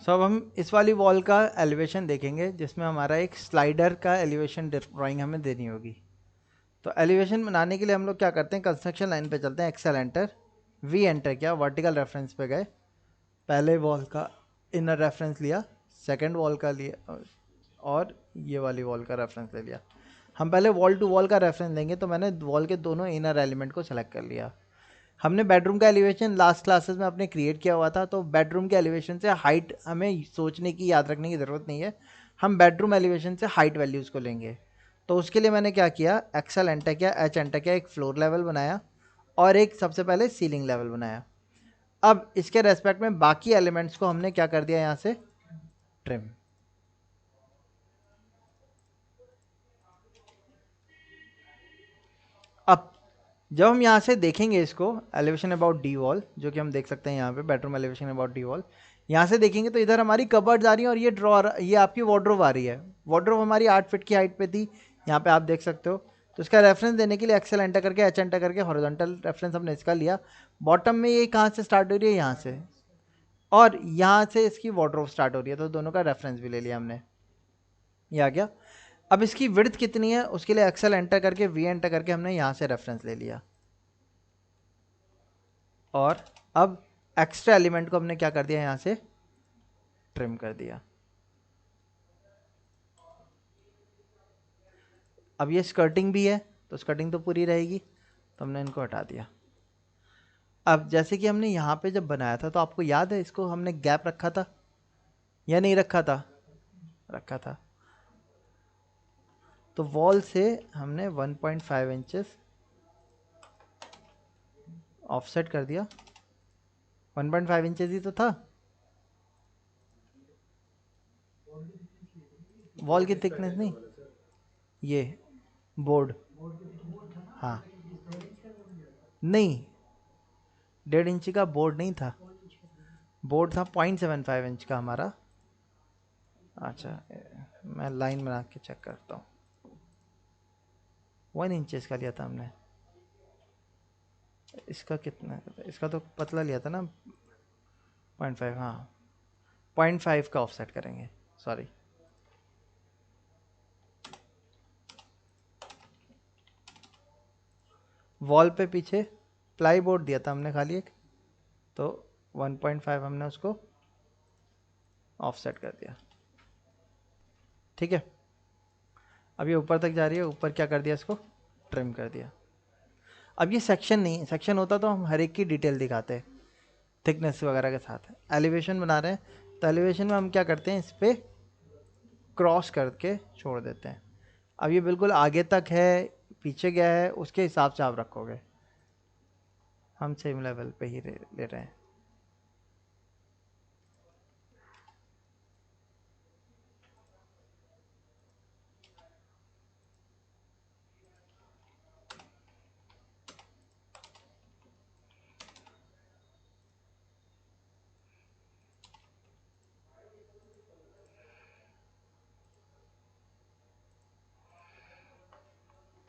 सो अब हम इस वाली वॉल का एलिवेशन देखेंगे जिसमें हमारा एक स्लाइडर का एलिवेशन ड्राइंग हमें देनी होगी। तो एलिवेशन बनाने के लिए हम लोग क्या करते हैं, कंस्ट्रक्शन लाइन पे चलते हैं, एक्सेल एंटर, वी एंटर किया, वर्टिकल रेफरेंस पे गए, पहले वॉल का इनर रेफरेंस लिया, सेकंड वॉल का लिया और ये वाली वॉल का रेफरेंस ले लिया। हम पहले वॉल टू वॉल का रेफरेंस लेंगे, तो मैंने वॉल के दोनों इनर एलिमेंट को सेलेक्ट कर लिया। हमने बेडरूम का एलिवेशन लास्ट क्लासेस में अपने क्रिएट किया हुआ था, तो बेडरूम के एलिवेशन से हाइट हमें सोचने की, याद रखने की ज़रूरत नहीं है। हम बेडरूम एलिवेशन से हाइट वैल्यूज़ को लेंगे। तो उसके लिए मैंने क्या किया, एक्सेल एंटर किया, एच एंटर किया, एक फ्लोर लेवल बनाया और एक सबसे पहले सीलिंग लेवल बनाया। अब इसके रेस्पेक्ट में बाकी एलिमेंट्स को हमने क्या कर दिया, यहाँ से ट्रिम। अब जब हम यहाँ से देखेंगे इसको, एलिवेशन अबाउट डी वॉल, जो कि हम देख सकते हैं यहाँ पे bedroom elevation about D wall, यहाँ से देखेंगे तो इधर हमारी कबर्ड्स आ रही हैं और ये ड्रॉर, ये आपकी वार्डरोब आ रही है। वार्डरोब हमारी 8 फीट की हाइट पे थी, यहाँ पे आप देख सकते हो। तो इसका रेफरेंस देने के लिए एक्सेल एंटर करके, एच एंटर करके, हॉरिजॉन्टल रेफरेंस हमने इसका लिया। बॉटम में ये कहाँ से स्टार्ट हो रही है, यहाँ से, और यहाँ से इसकी वार्डरोब स्टार्ट हो रही है, तो दोनों का रेफरेंस भी ले लिया हमने। ये आ गया। अब इसकी विड्थ कितनी है, उसके लिए एक्सेल एंटर करके, वी एंटर करके हमने यहाँ से रेफरेंस ले लिया। और अब एक्स्ट्रा एलिमेंट को हमने क्या कर दिया, यहाँ से ट्रिम कर दिया। अब ये स्कर्टिंग भी है, तो स्कर्टिंग तो पूरी रहेगी, तो हमने इनको हटा दिया। अब जैसे कि हमने यहाँ पे जब बनाया था, तो आपको याद है इसको हमने गैप रखा था या नहीं रखा था, रखा था। तो वॉल से हमने 1.5 इंचेस ऑफसेट कर दिया। 1.5 इंचेस ही तो था वॉल की थिकनेस, नहीं ये बोर्ड, हाँ नहीं, 1.5 इंची का बोर्ड नहीं था, बोर्ड था 0.75 इंच का हमारा। अच्छा, मैं लाइन बना के चेक करता हूँ। 1 इंचेस का लिया था हमने। इसका कितना, इसका तो पतला लिया था ना, 0.5, हाँ 0.5 का ऑफसेट करेंगे, सॉरी। वॉल पे पीछे प्लाई बोर्ड दिया था हमने खाली एक, तो 1.5 हमने उसको ऑफसेट कर दिया। ठीक है। अब ये ऊपर तक जा रही है, ऊपर क्या कर दिया, इसको ट्रिम कर दिया। अब ये सेक्शन नहीं, सेक्शन होता तो हम हर एक की डिटेल दिखाते थिकनेस वगैरह के साथ। एलिवेशन बना रहे हैं, तो एलिवेशन में हम क्या करते हैं, इस पर क्रॉस करके छोड़ देते हैं। अब ये बिल्कुल आगे तक है, पीछे गया है, उसके हिसाब से आप रखोगे। हम सेम लेवल पे ही ले रहे हैं।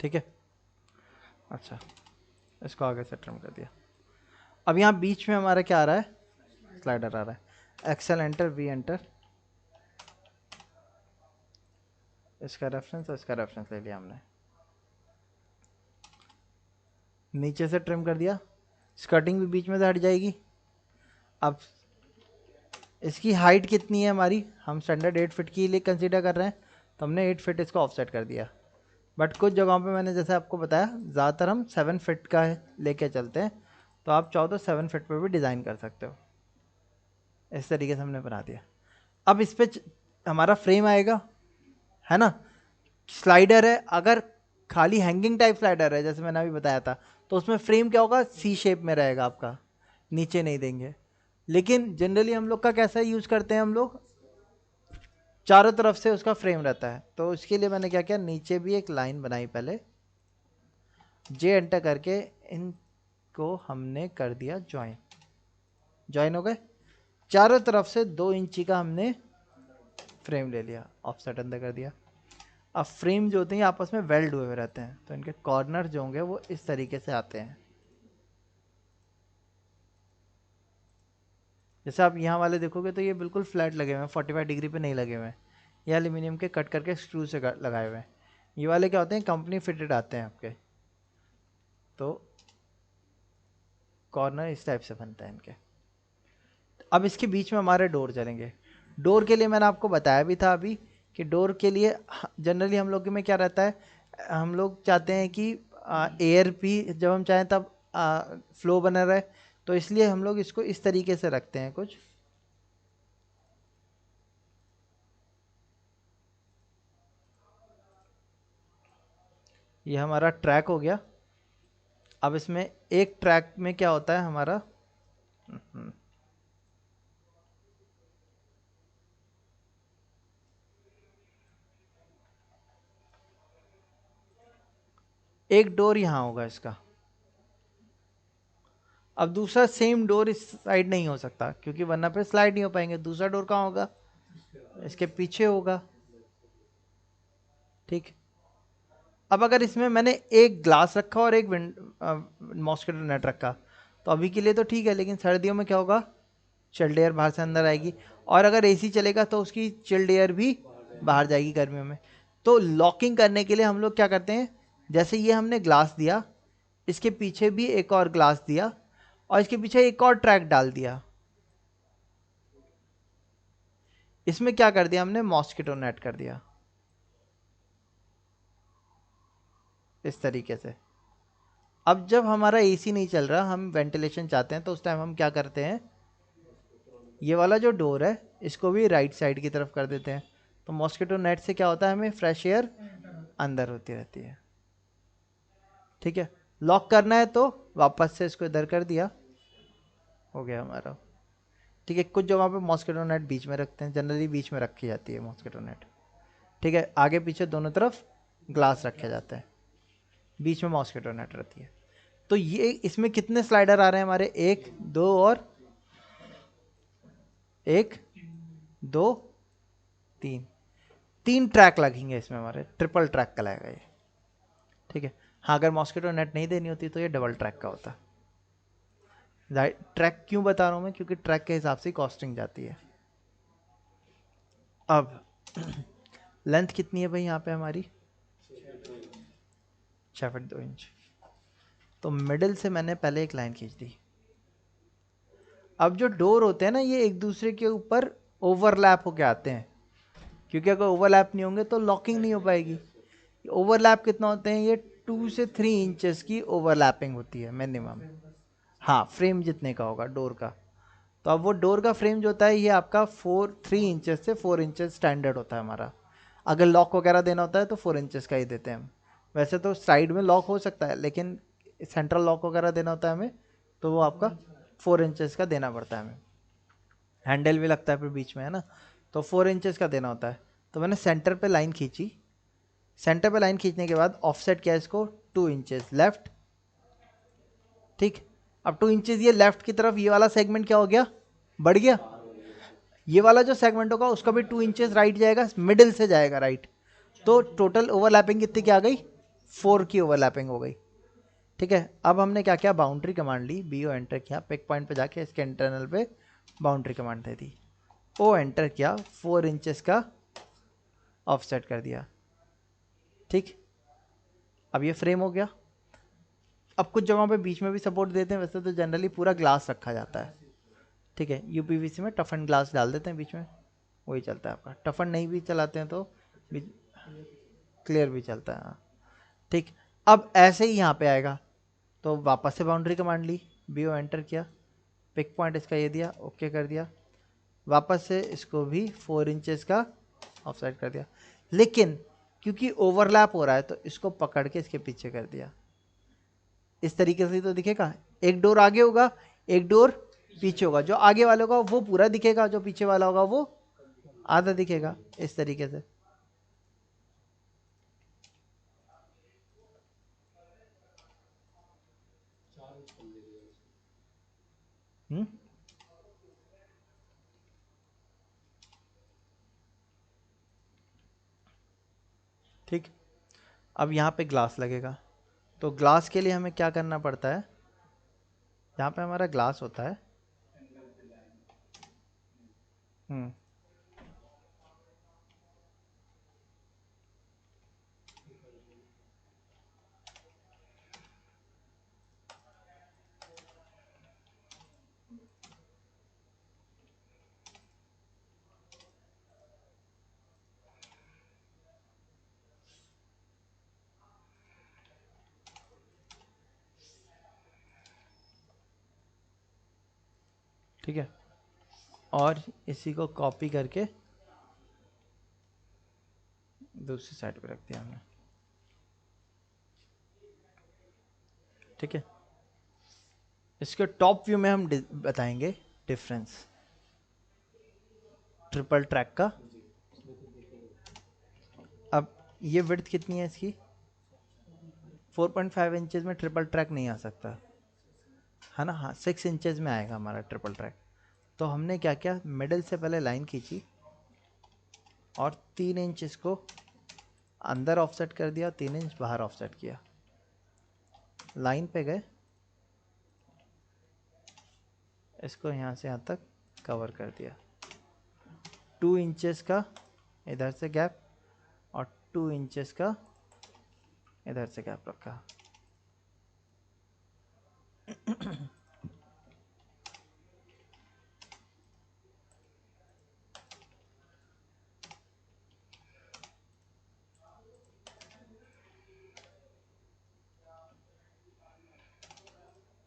ठीक है। अच्छा, इसको आगे से ट्रिम कर दिया। अब यहाँ बीच में हमारा क्या आ रहा है, स्लाइडर आ रहा है। एक्सेल एंटर, वी एंटर, इसका रेफरेंस और इसका रेफरेंस ले लिया हमने, नीचे से ट्रिम कर दिया। स्कर्टिंग भी बीच में से हट जाएगी। अब इसकी हाइट कितनी है हमारी, हम स्टैंडर्ड 8 फीट की लिए कंसीडर कर रहे हैं, तो हमने 8 फीट इसको ऑफसेट कर दिया। बट कुछ जगहों पे मैंने जैसे आपको बताया, ज़्यादातर हम 7 फीट का लेके चलते हैं, तो आप चाहो तो 7 फीट पे भी डिज़ाइन कर सकते हो। इस तरीके से हमने बना दिया। अब इस पे हमारा फ्रेम आएगा, है ना। स्लाइडर है, अगर खाली हैंगिंग टाइप स्लाइडर है जैसे मैंने अभी बताया था, तो उसमें फ्रेम क्या होगा, सी शेप में रहेगा आपका, नीचे नहीं देंगे। लेकिन जनरली हम लोग का कैसा यूज़ करते हैं, हम लोग चारों तरफ से उसका फ्रेम रहता है। तो उसके लिए मैंने क्या किया, नीचे भी एक लाइन बनाई, पहले जे एंटर करके इनको हमने कर दिया ज्वाइन। ज्वाइन हो गए, चारों तरफ से 2 इंची का हमने फ्रेम ले लिया, ऑफसेट अंदर कर दिया। अब फ्रेम जो होते हैं आपस में वेल्ड हुए रहते हैं, तो इनके कॉर्नर जो होंगे वो इस तरीके से आते हैं। जैसे आप यहाँ वाले देखोगे तो ये बिल्कुल फ्लैट लगे हुए हैं, 45 डिग्री पे नहीं लगे हुए हैं, ये एल्यूमिनियम के कट करके स्क्रू से लगाए हुए हैं। ये वाले क्या होते हैं, कंपनी फिटेड आते हैं आपके, तो कॉर्नर इस टाइप से बनता है इनके। अब इसके बीच में हमारे डोर चलेंगे। डोर के लिए मैंने आपको बताया भी था अभी कि डोर के लिए जनरली हम लोग में क्या रहता है, हम लोग चाहते हैं कि एयर भी जब हम चाहें तब फ्लो बना रहे, तो इसलिए हम लोग इसको इस तरीके से रखते हैं कुछ। ये हमारा ट्रैक हो गया। अब इसमें एक ट्रैक में क्या होता है हमारा, एक डोर यहाँ होगा इसका। अब दूसरा सेम डोर इस साइड नहीं हो सकता क्योंकि वरना फिर स्लाइड नहीं हो पाएंगे। दूसरा डोर कहाँ होगा, इसके पीछे होगा। ठीक, अब अगर इसमें मैंने एक ग्लास रखा और एक मॉस्किटो नेट रखा तो अभी के लिए तो ठीक है, लेकिन सर्दियों में क्या होगा, चिल्ड एयर बाहर से अंदर आएगी, और अगर एसी चलेगा तो उसकी चिल्ड एयर भी बाहर जाएगी गर्मियों में। तो लॉकिंग करने के लिए हम लोग क्या करते हैं, जैसे ये हमने ग्लास दिया, इसके पीछे भी एक और ग्लास दिया, और इसके पीछे एक और ट्रैक डाल दिया। इसमें क्या कर दिया हमने, मॉस्किटो नेट कर दिया इस तरीके से। अब जब हमारा एसी नहीं चल रहा, हम वेंटिलेशन चाहते हैं, तो उस टाइम हम क्या करते हैं, ये वाला जो डोर है इसको भी राइट साइड की तरफ कर देते हैं। तो मॉस्किटो नेट से क्या होता है, हमें फ्रेश एयर अंदर होती रहती है। ठीक है, लॉक करना है तो वापस से इसको इधर कर दिया, हो गया हमारा। ठीक है, कुछ जगहों पे मॉस्किटो नेट बीच में रखते हैं, जनरली बीच में रखी जाती है मॉस्किटो नेट। ठीक है, आगे पीछे दोनों तरफ ग्लास रखे जाते हैं, बीच में मॉस्किटो नेट रहती है। तो ये इसमें कितने स्लाइडर आ रहे हैं हमारे, एक दो और एक दो तीन, तीन ट्रैक लगेंगे इसमें हमारे, ट्रिपल ट्रैक का लगेगा ये। ठीक है, हाँ अगर मॉस्किटो नेट नहीं देनी होती तो ये डबल ट्रैक का होता। ट्रैक क्यों बता रहा हूँ मैं, क्योंकि ट्रैक के हिसाब से कॉस्टिंग जाती है। अब लेंथ कितनी है भाई यहाँ पे हमारी, 6 फीट 2 इंच। तो मिडिल से मैंने पहले एक लाइन खींच दी। अब जो डोर होते हैं ना, ये एक दूसरे के ऊपर ओवरलैप होके आते हैं, क्योंकि अगर ओवरलैप नहीं होंगे तो लॉकिंग नहीं हो पाएगी। ओवरलैप कितना होते हैं, ये 2 से 3 इंचेस की ओवरलैपिंग होती है मिनिमम। हाँ, फ्रेम जितने का होगा डोर का। तो अब वो डोर का फ्रेम जो होता है, ये आपका 3 इंचेस से 4 इंचेस स्टैंडर्ड होता है हमारा। अगर लॉक वगैरह देना होता है तो 4 इंचेस का ही देते हैं हम। वैसे तो साइड में लॉक हो सकता है, लेकिन सेंट्रल लॉक वगैरह देना होता है हमें, तो वो आपका 4 इंचेस का देना पड़ता है हमें। हैंडल भी लगता है फिर बीच में, है ना, तो 4 इंचेस का देना होता है। तो मैंने सेंटर पे लाइन खींची, सेंटर पे लाइन खींचने के बाद ऑफसेट किया इसको 2 इंचेस लेफ्ट। ठीक, अब 2 इंचेस ये लेफ्ट की तरफ, ये वाला सेगमेंट क्या हो गया, बढ़ गया। ये वाला जो सेगमेंट होगा उसका भी 2 इंचेस राइट जाएगा, मिडिल से जाएगा राइट। तो टोटल ओवरलैपिंग कितनी की आ गई, 4 की ओवरलैपिंग हो गई। ठीक है, अब हमने क्या किया, बाउंड्री कमांड ली, बी ओ एंटर किया, पिक पॉइंट पे जाके इसके इंटरनल पे बाउंड्री कमांड दे दी, ओ एंटर किया, 4 इंचेस का ऑफसेट कर दिया। ठीक, अब ये फ्रेम हो गया। अब कुछ जगहों पे बीच में भी सपोर्ट देते हैं, वैसे तो जनरली पूरा ग्लास रखा जाता है। ठीक है, यूपीवीसी में टफन ग्लास डाल देते हैं बीच में, वही चलता है आपका। टफन नहीं भी चलाते हैं तो क्लियर भी चलता है, हाँ। ठीक, अब ऐसे ही यहाँ पे आएगा, तो वापस से बाउंड्री कमांड ली, बी ओ एंटर किया, पिक पॉइंट इसका ये दिया, ओके कर दिया, वापस से इसको भी 4 इंचेस का ऑफसेट कर दिया। लेकिन क्योंकि ओवरलैप हो रहा है तो इसको पकड़ के इसके पीछे कर दिया। इस तरीके से तो दिखेगा, एक डोर आगे होगा, एक डोर पीछे होगा। जो आगे वाले होगा वो पूरा दिखेगा, जो पीछे वाला होगा वो आधा दिखेगा, इस तरीके से। हम्म, ठीक। अब यहाँ पे ग्लास लगेगा, तो ग्लास के लिए हमें क्या करना पड़ता है, यहाँ पे हमारा ग्लास होता है, हम्म। ठीक है, और इसी को कॉपी करके दूसरी साइड पे रख दिया हमने। ठीक है, इसके टॉप व्यू में हम बताएंगे डिफरेंस ट्रिपल ट्रैक का। अब ये विड्थ कितनी है इसकी? 4.5 इंचेस में ट्रिपल ट्रैक नहीं आ सकता है ना। हाँ, 6 इंचेस में आएगा हमारा ट्रिपल ट्रैक। तो हमने क्या किया, मिडल से पहले लाइन खींची और 3 इंच इसको अंदर ऑफसेट कर दिया, 3 इंच बाहर ऑफसेट किया। लाइन पे गए, इसको यहाँ से यहाँ तक कवर कर दिया। 2 इंचेस का इधर से गैप और 2 इंचेस का इधर से गैप रखा।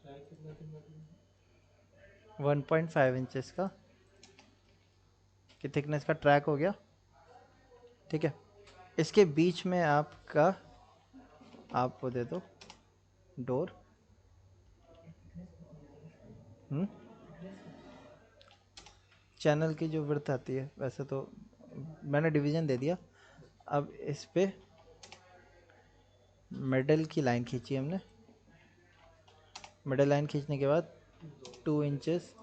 ट्रैक 1.5 इंचेस का कि थिकनेस का ट्रैक हो गया। ठीक है, इसके बीच में आपका, आप वो दे दो डोर। चैनल की जो विड्थ आती है, वैसे तो मैंने डिवीजन दे दिया। अब इस पे मिडल की लाइन खींची हमने। मिडल लाइन खींचने के बाद 2 इंचेस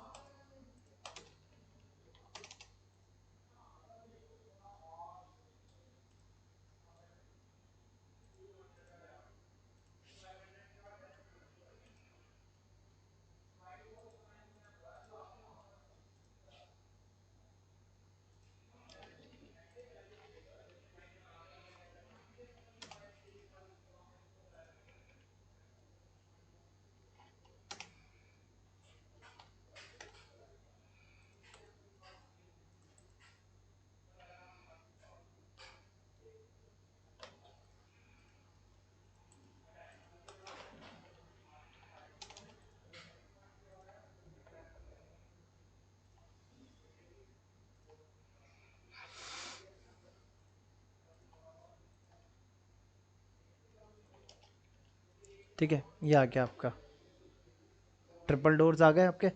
ठीक है, ये आ गया आपका। ट्रिपल डोर्स आ गए आपके।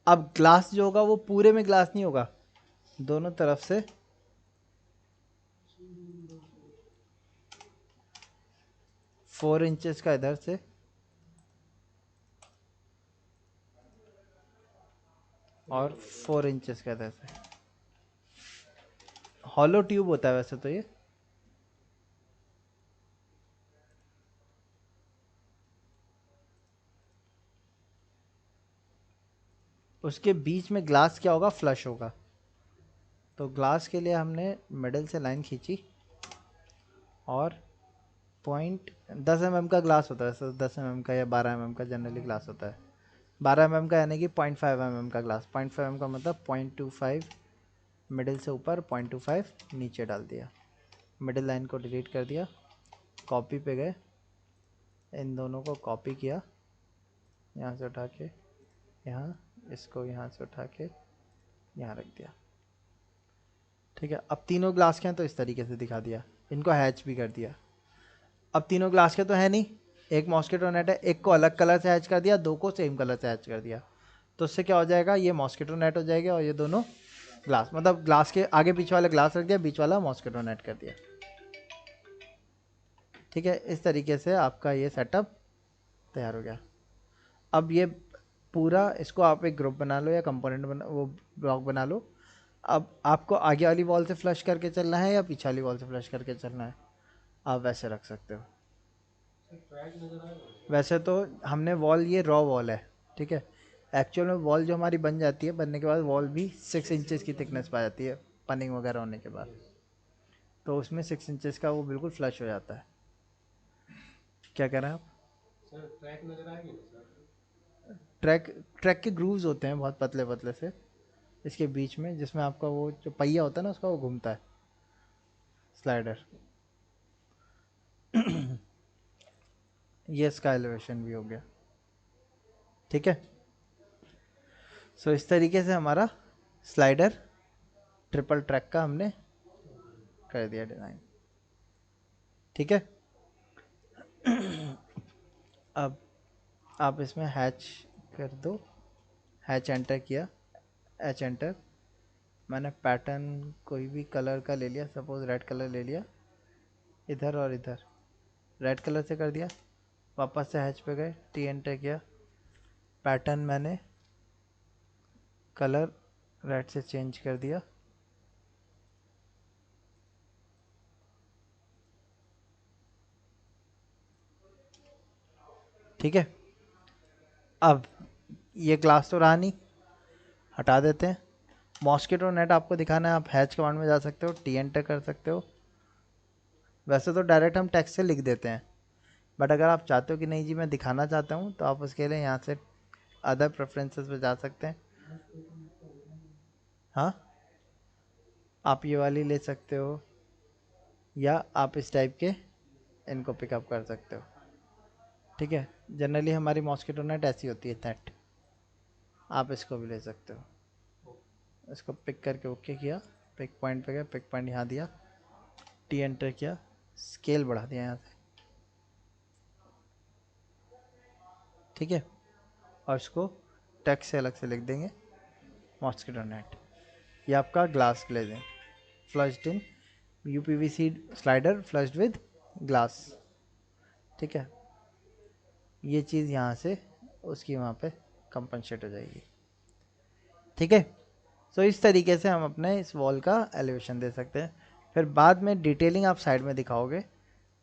अब ग्लास जो होगा वो पूरे में ग्लास नहीं होगा, दोनों तरफ से 4 इंचेस का इधर से और 4 इंचेस का इधर से। हॉलो ट्यूब होता है वैसे तो ये। उसके बीच में ग्लास क्या होगा, फ्लश होगा। तो ग्लास के लिए हमने मिडल से लाइन खींची और पॉइंट 10 mm का ग्लास होता है, 10 mm का या 12 mm का जनरली ग्लास होता है। 12 mm का यानी कि 0.5 mm का ग्लास। 0.5 का मतलब 0.25 मिडिल से ऊपर, 0.25 नीचे डाल दिया। मिडिल लाइन को डिलीट कर दिया, कॉपी पे गए, इन दोनों को कॉपी किया, यहाँ से उठा के यहाँ, इसको यहाँ से उठा के यहाँ रख दिया। ठीक है, अब तीनों ग्लास के हैं तो इस तरीके से दिखा दिया, इनको हैच भी कर दिया। अब तीनों ग्लास के तो है नहीं, एक मॉस्किटो नेट है, एक को अलग कलर से हैच कर दिया, दो को सेम कलर से हैच कर दिया। तो उससे क्या हो जाएगा, ये मॉस्किटो नेट हो जाएगा और ये दोनों ग्लास, मतलब ग्लास के आगे पीछे वाला ग्लास रख दिया, बीच वाला मॉस्किटो नेट कर दिया। ठीक है, इस तरीके से आपका ये सेटअप तैयार हो गया। अब ये पूरा, इसको आप एक ग्रुप बना लो या कंपोनेंट बना, वो ब्लॉक बना लो। अब आपको आगे वाली वॉल से फ्लश करके चलना है या पीछे वाली वॉल से फ्लश करके चलना है, आप वैसे रख सकते हो। ट्रैक नजर आएगा। वैसे तो हमने वॉल, ये रॉ वॉल है, ठीक है, एक्चुअल में वॉल जो हमारी बन जाती है, बनने के बाद वॉल भी 6 इंचेस की थिकनेस पा जाती है पनिंग वगैरह होने के बाद, तो उसमें 6 इंचेस का वो बिल्कुल फ्लश हो जाता है। क्या कह रहे हैं आप? सर ट्रैक नजर आएंगे ना सर? ट्रैक ट्रैक के ग्रूव्स होते हैं बहुत पतले पतले से इसके बीच में, जिसमें आपका वो जो पहिया होता है ना उसका वो घूमता है, स्लाइडर। ये इसका एलिवेशन भी हो गया। ठीक है, सो इस तरीके से हमारा स्लाइडर ट्रिपल ट्रैक का हमने कर दिया डिज़ाइन। ठीक है, अब आप इसमें हैच कर दो। हैच एंटर किया, एच एंटर। मैंने पैटर्न कोई भी कलर का ले लिया, सपोज रेड कलर ले लिया, इधर और इधर रेड कलर से कर दिया। वापस से हैच पे गए, टी एंटर किया, पैटर्न मैंने कलर रेड से चेंज कर दिया। ठीक है, अब ये ग्लास तो रहा नहीं, हटा देते हैं। मॉस्किटो नेट आपको दिखाना है, आप हैच कमांड में जा सकते हो, टी एंटर कर सकते हो। वैसे तो डायरेक्ट हम टेक्स्ट से लिख देते हैं, बट अगर आप चाहते हो कि नहीं जी मैं दिखाना चाहता हूँ, तो आप उसके लिए यहाँ से अदर प्रेफरेंसेस पे जा सकते हैं। हाँ, आप ये वाली ले सकते हो, या आप इस टाइप के इनको पिकअप कर सकते हो। ठीक है, जनरली हमारी मॉस्किटो नेट ऐसी होती है नेट, आप इसको भी ले सकते हो। इसको पिक करके ओके किया, पिक पॉइंट पे गया, पिक पॉइंट यहाँ दिया, टी एंटर किया, स्केल बढ़ा दिया यहाँ से। ठीक है, और इसको टेक्स्ट से अलग से लिख देंगे, मॉस्किटो नेट। ये आपका glass glazing flushed in UPVC slider flushed with glass. ठीक है, ये चीज़ यहाँ से उसकी वहाँ पे कंपनसेट हो जाएगी। ठीक है, सो इस तरीके से हम अपने इस वॉल का एलिवेशन दे सकते हैं। फिर बाद में डिटेलिंग आप साइड में दिखाओगे।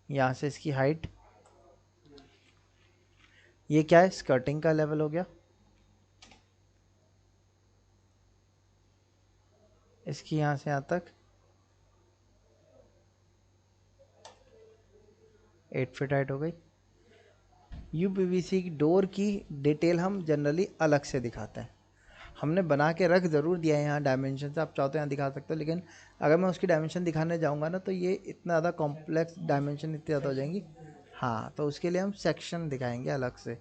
यहाँ से इसकी हाइट, ये क्या है, स्कर्टिंग का लेवल हो गया। इसकी यहाँ से यहाँ तक 8 फीट हाइट हो गई। यूपीवीसी की डोर की डिटेल हम जनरली अलग से दिखाते हैं। हमने बना के रख ज़रूर दिया है यहाँ डायमेंशन से, आप चाहो तो यहाँ दिखा सकते हो, लेकिन अगर मैं उसकी डायमेंशन दिखाने जाऊँगा ना तो ये इतना ज़्यादा कॉम्प्लेक्स डायमेंशन इतनी ज़्यादा हो जाएंगी। हाँ, तो उसके लिए हम सेक्शन दिखाएंगे अलग से।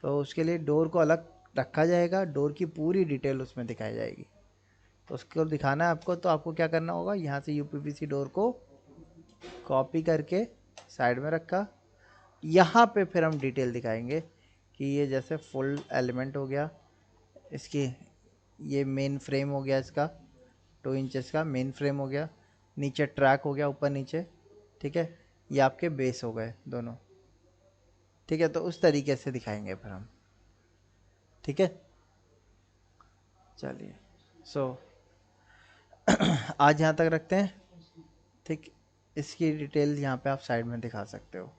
तो उसके लिए डोर को अलग रखा जाएगा, डोर की पूरी डिटेल उसमें दिखाई जाएगी। तो उसको दिखाना है आपको, तो आपको क्या करना होगा, यहाँ से यूपीवीसी डोर को कॉपी करके साइड में रखा। यहाँ पे फिर हम डिटेल दिखाएंगे कि ये जैसे फुल एलिमेंट हो गया, इसकी ये मेन फ्रेम हो गया, इसका 2 इंचेस का मेन फ्रेम हो गया, नीचे ट्रैक हो गया ऊपर नीचे। ठीक है, ये आपके बेस हो गए दोनों। ठीक है, तो उस तरीके से दिखाएंगे फिर हम। ठीक है, चलिए, सो आज यहाँ तक रखते हैं। ठीक, इसकी डिटेल यहाँ पे आप साइड में दिखा सकते हो।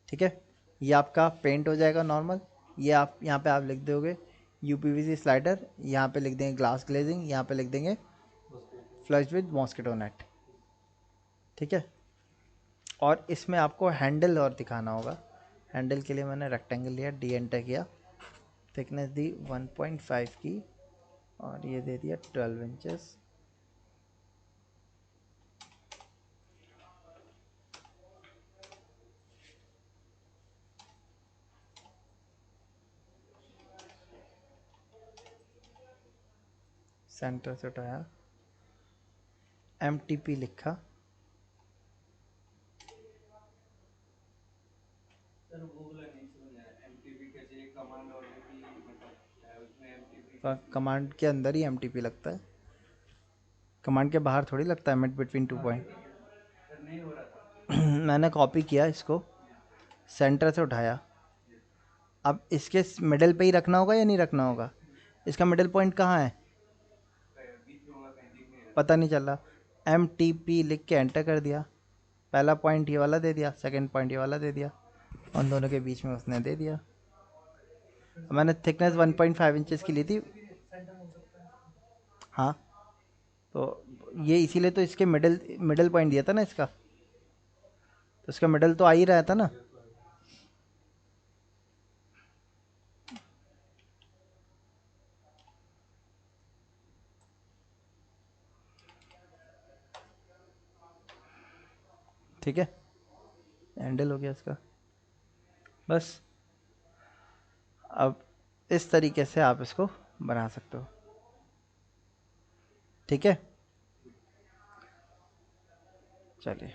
ठीक है, ये आपका पेंट हो जाएगा नॉर्मल। ये आप यहाँ पे आप लिख दोगे यूपीवीसी स्लाइडर, यहाँ पे लिख देंगे ग्लास ग्लेजिंग, यहाँ पे लिख देंगे फ्लश विद मॉस्किटो नेट। ठीक है, और इसमें आपको हैंडल और दिखाना होगा। हैंडल के लिए मैंने रेक्टेंगल लिया, डी एंटर किया, थिकनेस दी 1.5 की, और ये दे दिया 12 इंचेस। सेंटर से उठाया, MTP लिखा। सर वो बोला नहीं समझ आया, एमटीपी कैसे एक कमांड ऑलरेडी मतलब है उसमें, एमटीपी कैसे? कमांड के अंदर ही MTP लगता है, कमांड के बाहर थोड़ी लगता है, मिड बिटवीन टू हाँ पॉइंट। सर नहीं हो रहा था। मैंने कॉपी किया इसको, सेंटर से उठाया। अब इसके मिडल पे ही रखना होगा या नहीं रखना होगा? इसका मिडल पॉइंट कहाँ है, बीच में होगा कहीं, दिख नहीं रहा। पता नहीं चल रहा। MTP लिख के एंटर कर दिया, पहला पॉइंट ये वाला दे दिया, सेकंड पॉइंट ये वाला दे दिया, उन दोनों के बीच में उसने दे दिया। मैंने थिकनेस 1.5 इंचेस की ली थी। हाँ, तो ये इसीलिए तो इसके मिडल मिडल पॉइंट दिया था ना इसका, तो इसका मिडल तो आ ही रहा था ना। ठीक है, हैंडल हो गया इसका। बस अब इस तरीके से आप इसको बना सकते हो। ठीक है, चलिए।